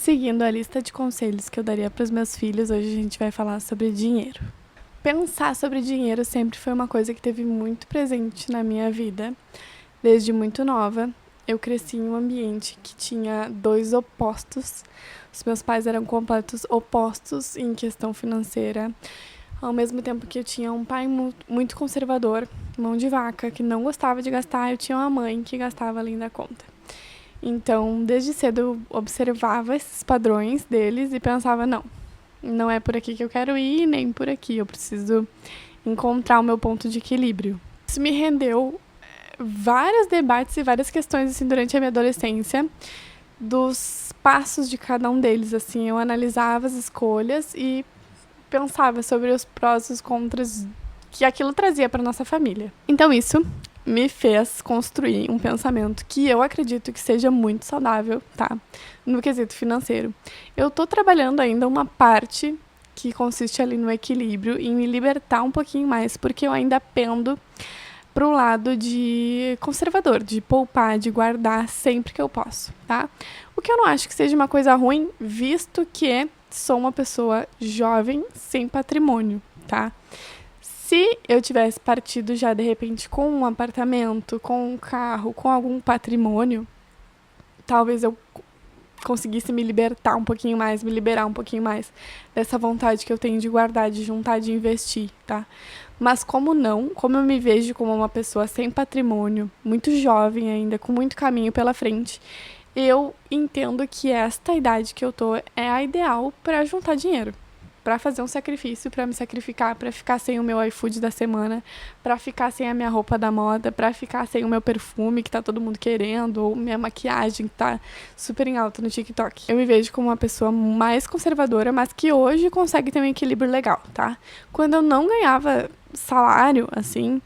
Seguindo a lista de conselhos que eu daria para os meus filhos, hoje a gente vai falar sobre dinheiro. Pensar sobre dinheiro sempre foi uma coisa que teve muito presente na minha vida. Desde muito nova, eu cresci em um ambiente que tinha dois opostos. Os meus pais eram completos opostos em questão financeira. Ao mesmo tempo que eu tinha um pai muito conservador, mão de vaca, que não gostava de gastar, eu tinha uma mãe que gastava além da conta. Então, desde cedo eu observava esses padrões deles e pensava, não é por aqui que eu quero ir, nem por aqui, eu preciso encontrar o meu ponto de equilíbrio. Isso me rendeu vários debates e várias questões assim, durante a minha adolescência, dos passos de cada um deles. Assim, eu analisava as escolhas e pensava sobre os prós e os contras que aquilo trazia para nossa família. Então isso me fez construir um pensamento que eu acredito que seja muito saudável, tá? No quesito financeiro. Eu tô trabalhando ainda uma parte que consiste ali no equilíbrio e me libertar um pouquinho mais, porque eu ainda pendo pro lado de conservador, de poupar, de guardar sempre que eu posso, tá? O que eu não acho que seja uma coisa ruim, visto que sou uma pessoa jovem sem patrimônio, tá? Se eu tivesse partido já, de repente, com um apartamento, com um carro, com algum patrimônio, talvez eu conseguisse me libertar um pouquinho mais, me liberar um pouquinho mais dessa vontade que eu tenho de guardar, de juntar, de investir, tá? Mas como eu me vejo como uma pessoa sem patrimônio, muito jovem ainda, com muito caminho pela frente, eu entendo que esta idade que eu tô é a ideal para juntar dinheiro. Para fazer um sacrifício, para me sacrificar, para ficar sem o meu iFood da semana, para ficar sem a minha roupa da moda, para ficar sem o meu perfume que tá todo mundo querendo, ou minha maquiagem que tá super em alta no TikTok. Eu me vejo como uma pessoa mais conservadora, mas que hoje consegue ter um equilíbrio legal, tá? Quando eu não ganhava salário, assim,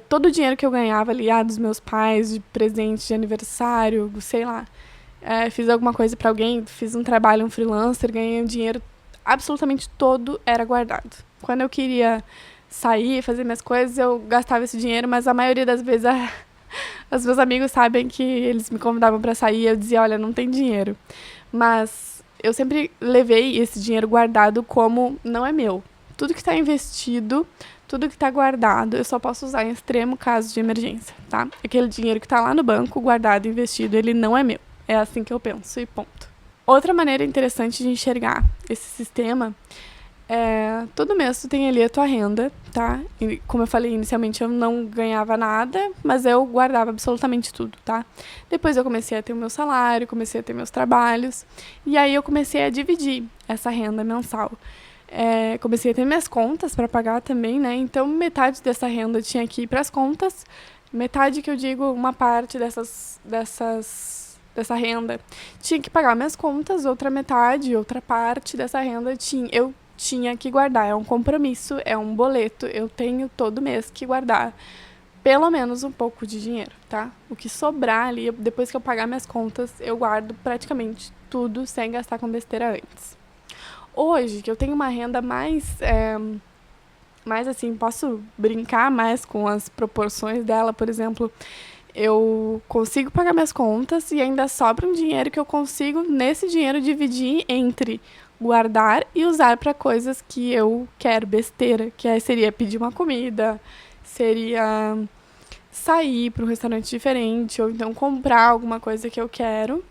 todo o dinheiro que eu ganhava ali, dos meus pais, de presente, de aniversário, sei lá, fiz alguma coisa para alguém, fiz um trabalho, um freelancer, ganhei um dinheiro, absolutamente todo era guardado. Quando eu queria sair, fazer minhas coisas, eu gastava esse dinheiro, mas a maioria das vezes os meus amigos sabem que eles me convidavam para sair e eu dizia, olha, não tem dinheiro. Mas eu sempre levei esse dinheiro guardado como não é meu. Tudo que está investido, tudo que está guardado, eu só posso usar em extremo caso de emergência, tá? Aquele dinheiro que está lá no banco, guardado, investido, ele não é meu. É assim que eu penso e ponto. Outra maneira interessante de enxergar esse sistema é todo mês tu tem ali a tua renda, tá? E, como eu falei inicialmente, eu não ganhava nada, mas eu guardava absolutamente tudo, tá? Depois eu comecei a ter o meu salário, comecei a ter meus trabalhos, e aí eu comecei a dividir essa renda mensal. Comecei a ter minhas contas para pagar também, né? Então metade dessa renda tinha que ir para as contas, metade que eu digo, uma parte dessa renda tinha que pagar minhas contas, outra metade, outra parte dessa renda eu tinha que guardar. É um compromisso, é um boleto, eu tenho todo mês que guardar pelo menos um pouco de dinheiro, tá? O que sobrar ali, depois que eu pagar minhas contas, eu guardo praticamente tudo sem gastar com besteira antes. Hoje, que eu tenho uma renda mais assim, posso brincar mais com as proporções dela, por exemplo, eu consigo pagar minhas contas e ainda sobra um dinheiro que eu consigo, nesse dinheiro, dividir entre guardar e usar para coisas que eu quero, besteira, que aí seria pedir uma comida, seria sair para um restaurante diferente, ou então comprar alguma coisa que eu quero.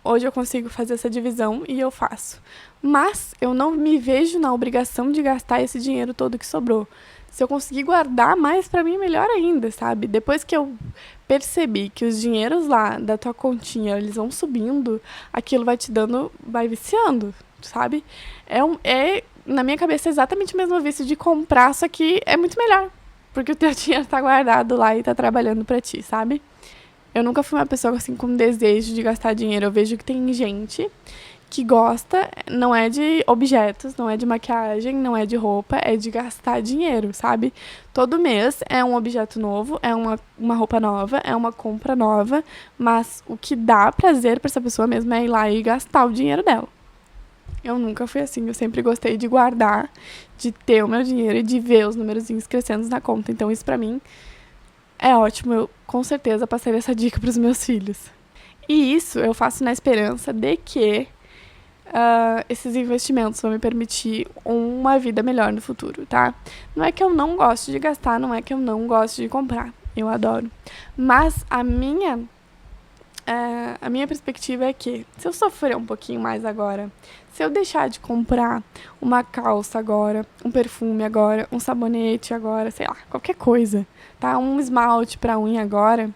Hoje eu consigo fazer essa divisão e eu faço. Mas eu não me vejo na obrigação de gastar esse dinheiro todo que sobrou. Se eu conseguir guardar mais, pra mim, melhor ainda, sabe? Depois que eu percebi que os dinheiros lá da tua continha, eles vão subindo, aquilo vai viciando, sabe? Na minha cabeça, exatamente o mesmo vício de comprar, só que é muito melhor. Porque o teu dinheiro tá guardado lá e tá trabalhando pra ti, sabe? Eu nunca fui uma pessoa assim com desejo de gastar dinheiro. Eu vejo que tem gente que gosta, não é de objetos, não é de maquiagem, não é de roupa, é de gastar dinheiro, sabe? Todo mês é um objeto novo, é uma roupa nova, é uma compra nova, mas o que dá prazer pra essa pessoa mesmo é ir lá e gastar o dinheiro dela. Eu nunca fui assim, eu sempre gostei de guardar, de ter o meu dinheiro e de ver os numerozinhos crescendo na conta. Então isso pra mim é ótimo, eu com certeza passei essa dica pros meus filhos. E isso eu faço na esperança de que esses investimentos vão me permitir uma vida melhor no futuro, tá? Não é que eu não gosto de gastar, não é que eu não gosto de comprar. Eu adoro. Mas a minha perspectiva é que, se eu sofrer um pouquinho mais agora, se eu deixar de comprar uma calça agora, um perfume agora, um sabonete agora, sei lá, qualquer coisa, tá? Um esmalte pra unha agora,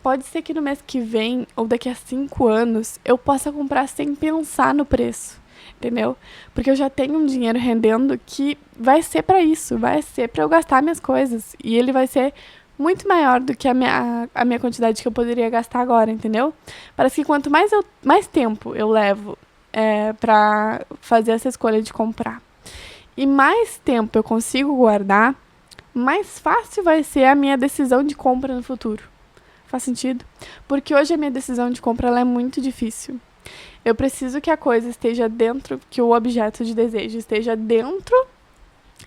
pode ser que no mês que vem, ou daqui a 5 anos, eu possa comprar sem pensar no preço, entendeu? Porque eu já tenho um dinheiro rendendo que vai ser pra isso, vai ser pra eu gastar minhas coisas. E ele vai ser muito maior do que a minha quantidade que eu poderia gastar agora, entendeu? Parece que quanto mais tempo eu levo pra fazer essa escolha de comprar, e mais tempo eu consigo guardar, mais fácil vai ser a minha decisão de compra no futuro. Faz sentido? Porque hoje a minha decisão de compra ela é muito difícil. Eu preciso que a coisa esteja dentro, que o objeto de desejo esteja dentro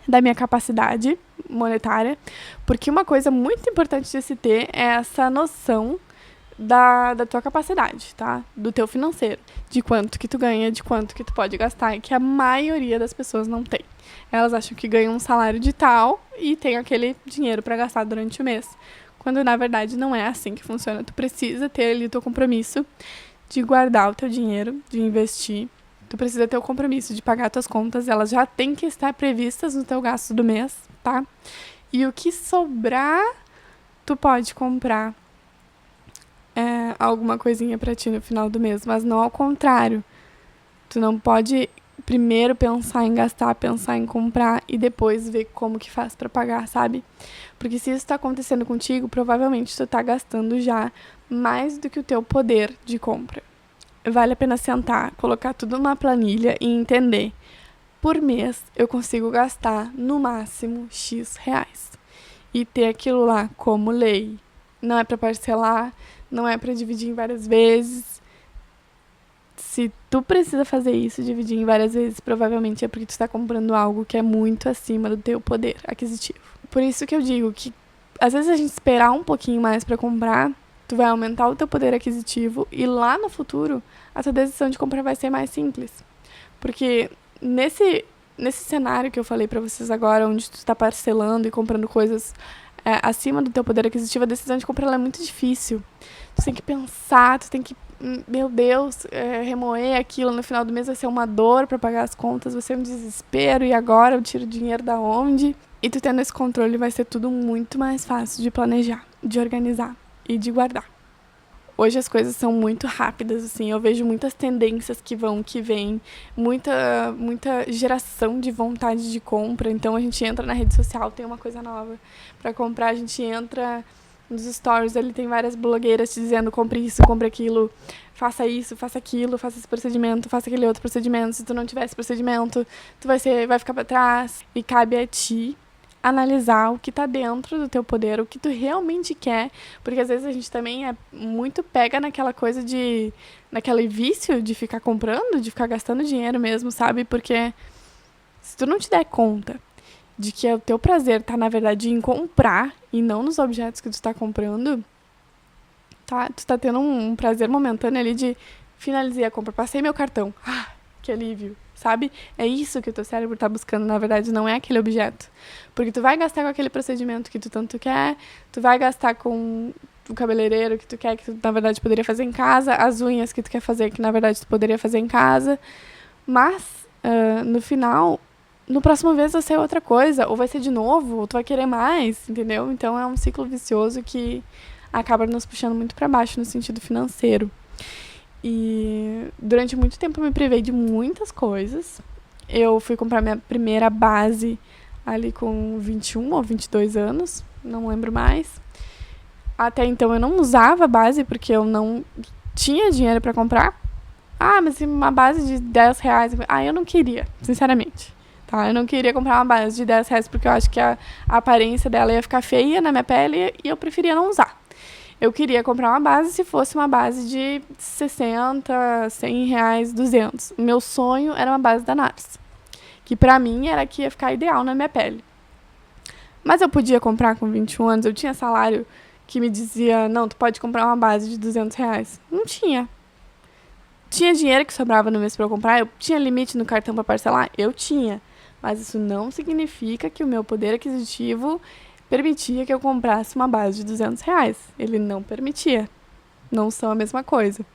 da minha capacidade monetária, porque uma coisa muito importante de se ter é essa noção da tua capacidade, tá? Do teu financeiro, de quanto que tu ganha, de quanto que tu pode gastar, e que a maioria das pessoas não tem. Elas acham que ganham um salário de tal e tem aquele dinheiro para gastar durante o mês, quando na verdade não é assim que funciona. Tu precisa ter ali o teu compromisso de guardar o teu dinheiro, de investir. Tu precisa ter o compromisso de pagar tuas contas, elas já têm que estar previstas no teu gasto do mês, tá? E o que sobrar, tu pode comprar alguma coisinha pra ti no final do mês, mas não ao contrário. Tu não pode primeiro pensar em gastar, pensar em comprar e depois ver como que faz pra pagar, sabe? Porque se isso tá acontecendo contigo, provavelmente tu tá gastando já mais do que o teu poder de compra. Vale a pena sentar, colocar tudo numa planilha e entender. Por mês, eu consigo gastar no máximo X reais. E ter aquilo lá como lei. Não é pra parcelar, não é pra dividir em várias vezes. Se tu precisa fazer isso, dividir em várias vezes, provavelmente é porque tu tá comprando algo que é muito acima do teu poder aquisitivo. Por isso que eu digo que, às vezes, a gente esperar um pouquinho mais pra comprar, tu vai aumentar o teu poder aquisitivo e lá no futuro a tua decisão de compra vai ser mais simples. Porque nesse cenário que eu falei pra vocês agora, onde tu tá parcelando e comprando coisas acima do teu poder aquisitivo, a decisão de compra ela é muito difícil. Tu tem que pensar, tu tem que, meu Deus, remoer aquilo. No final do mês vai ser uma dor pra pagar as contas, vai ser um desespero. E agora eu tiro dinheiro da onde? E tu tendo esse controle vai ser tudo muito mais fácil de planejar, de organizar e de guardar. Hoje as coisas são muito rápidas, assim, eu vejo muitas tendências que vão, que vêm, muita geração de vontade de compra. Então a gente entra na rede social, tem uma coisa nova pra comprar, a gente entra nos stories, ali tem várias blogueiras te dizendo compre isso, compre aquilo, faça isso, faça aquilo, faça esse procedimento, faça aquele outro procedimento. Se tu não tiver esse procedimento, tu vai ficar pra trás. E cabe a ti analisar o que tá dentro do teu poder, o que tu realmente quer, porque às vezes a gente também é muito pega naquela coisa naquele vício de ficar comprando, de ficar gastando dinheiro mesmo, sabe? Porque se tu não te der conta de que o teu prazer tá, na verdade, em comprar e não nos objetos que tu tá comprando, tá? Tu tá tendo um prazer momentâneo ali de finalizei a compra, passei meu cartão, que alívio, sabe? É isso que o teu cérebro tá buscando, na verdade, não é aquele objeto. Porque tu vai gastar com aquele procedimento que tu tanto quer, tu vai gastar com o cabeleireiro que tu quer, que tu, na verdade, poderia fazer em casa, as unhas que tu quer fazer, que, na verdade, tu poderia fazer em casa. Mas, no final, no próximo vez vai ser outra coisa, ou vai ser de novo, ou tu vai querer mais, entendeu? Então, é um ciclo vicioso que acaba nos puxando muito pra baixo no sentido financeiro. E durante muito tempo eu me privei de muitas coisas. Eu fui comprar minha primeira base ali com 21 ou 22 anos, não lembro mais. Até então eu não usava base porque eu não tinha dinheiro pra comprar. Mas uma base de 10 reais... eu não queria, sinceramente. Tá? Eu não queria comprar uma base de 10 reais porque eu acho que a aparência dela ia ficar feia na minha pele e eu preferia não usar. Eu queria comprar uma base se fosse uma base de 60, 100 reais, 200. O meu sonho era uma base da NARS, que pra mim era que ia ficar ideal na minha pele. Mas eu podia comprar com 21 anos, eu tinha salário que me dizia, não, tu pode comprar uma base de R$ 200. Não tinha. Tinha dinheiro que sobrava no mês para eu comprar? Eu tinha limite no cartão para parcelar? Eu tinha. Mas isso não significa que o meu poder aquisitivo permitia que eu comprasse uma base de R$ 200. Ele não permitia. Não são a mesma coisa.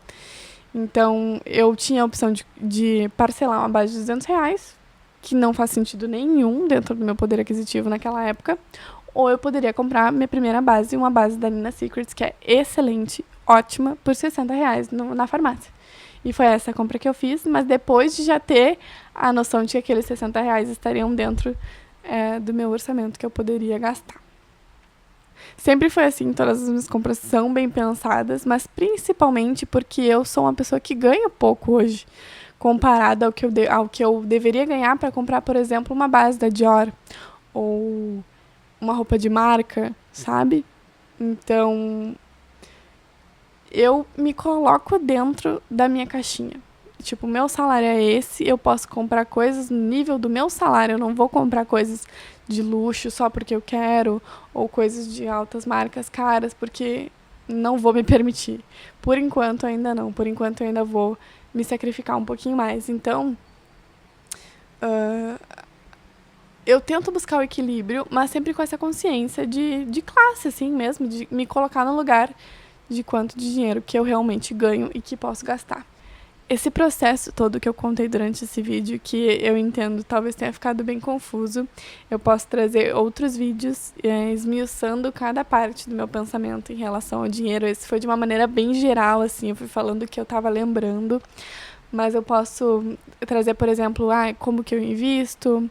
Então, eu tinha a opção de parcelar uma base de R$ 200, que não faz sentido nenhum dentro do meu poder aquisitivo naquela época, ou eu poderia comprar minha primeira base, uma base da Nina Secrets, que é excelente, ótima, por R$ 60 na farmácia. E foi essa a compra que eu fiz, mas depois de já ter a noção de que aqueles R$ 60 estariam dentro do meu orçamento que eu poderia gastar. Sempre foi assim, todas as minhas compras são bem pensadas, mas principalmente porque eu sou uma pessoa que ganha pouco hoje, comparado ao que eu deveria ganhar para comprar, por exemplo, uma base da Dior ou uma roupa de marca, sabe? Então, eu me coloco dentro da minha caixinha. Tipo, meu salário é esse, eu posso comprar coisas no nível do meu salário, eu não vou comprar coisas de luxo só porque eu quero, ou coisas de altas marcas caras, porque não vou me permitir. Por enquanto ainda não, por enquanto eu ainda vou me sacrificar um pouquinho mais. Então, eu tento buscar o equilíbrio, mas sempre com essa consciência de classe, assim mesmo, de me colocar no lugar de quanto de dinheiro que eu realmente ganho e que posso gastar. Esse processo todo que eu contei durante esse vídeo, que eu entendo talvez tenha ficado bem confuso, eu posso trazer outros vídeos esmiuçando cada parte do meu pensamento em relação ao dinheiro. Esse foi de uma maneira bem geral, assim, eu fui falando o que eu estava lembrando, mas eu posso trazer, por exemplo, como que eu invisto,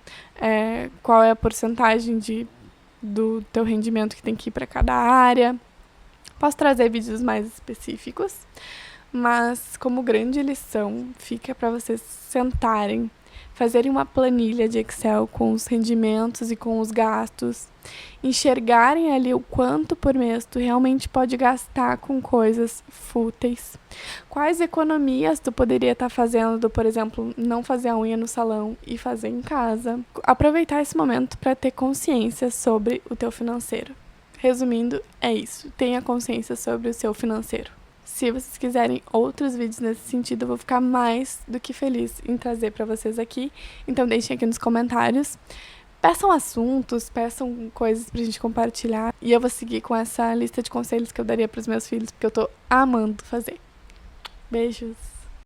qual é a porcentagem do teu rendimento que tem que ir para cada área. Posso trazer vídeos mais específicos. Mas, como grande lição, fica para vocês sentarem, fazerem uma planilha de Excel com os rendimentos e com os gastos, enxergarem ali o quanto por mês tu realmente pode gastar com coisas fúteis. Quais economias tu poderia estar fazendo, por exemplo, não fazer a unha no salão e fazer em casa. Aproveitar esse momento para ter consciência sobre o teu financeiro. Resumindo, é isso. Tenha consciência sobre o seu financeiro. Se vocês quiserem outros vídeos nesse sentido, eu vou ficar mais do que feliz em trazer para vocês aqui. Então deixem aqui nos comentários. Peçam assuntos, peçam coisas pra gente compartilhar. E eu vou seguir com essa lista de conselhos que eu daria pros meus filhos, porque eu tô amando fazer. Beijos!